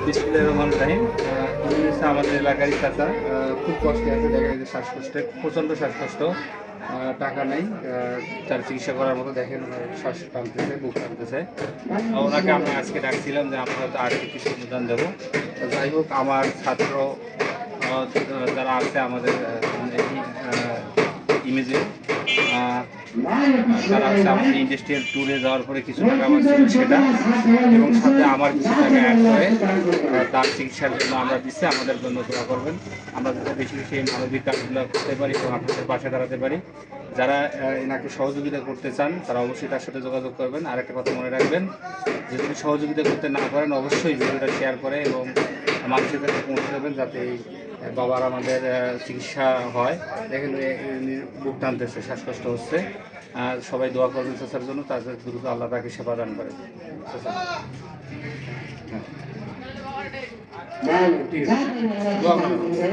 বিসমিল্লাহির রহমানির রহিম। উনি হচ্ছে আমাদের এলাকারই চাচা। খুব কষ্টে আছে, দেখা যায় যে শ্বাসকষ্টে, প্রচণ্ড শ্বাসকষ্ট, টাকা নেই তার চিকিৎসা করার মতো। দেখেন শ্বাস টানতেছে, বুক টানতেছে। ওনাকে আমরা আজকে ডাকছিলাম যে আমরা হয়তো আর্থিক কিছু অনুদান দেবো। যাই হোক, আমার ছাত্র যারা আছে আমাদের ইমেজে, তারা হচ্ছে আমাদের ইন্ডাস্ট্রিয়াল ট্যুরে যাওয়ার পরে কিছু টাকা আমার ছিল সেটা, এবং সাথে আমার কিছু টাকা অ্যাড করে তার চিকিৎসার জন্য আমরা দিচ্ছি। আমাদের জন্য দোয়া করবেন। আমরা যাতে বেশি বেশি এই মানবিক কাজগুলো করতে পারি এবং আপনাদের পাশে দাঁড়াতে পারি। যারা এনাকে সহযোগিতা করতে চান তারা অবশ্যই তার সাথে যোগাযোগ করবেন। আর একটা কথা মনে রাখবেন, যে যদি সহযোগিতা করতে না পারেন অবশ্যই ভিডিওটা শেয়ার করে এবং মানুষের কাছে পৌঁছে দেবেন, যাতে এই বাবার আমাদের চিকিৎসা হয়। দেখেন বুক টানতেছে, শ্বাসকষ্ট হচ্ছে। সবাই দোয়া করবেন চাচার জন্য, তাদের দ্রুত আল্লাহ তাকে সেবা দান করে। চাচা, হ্যাঁ, ঠিক আছে, দোয়া করবেন।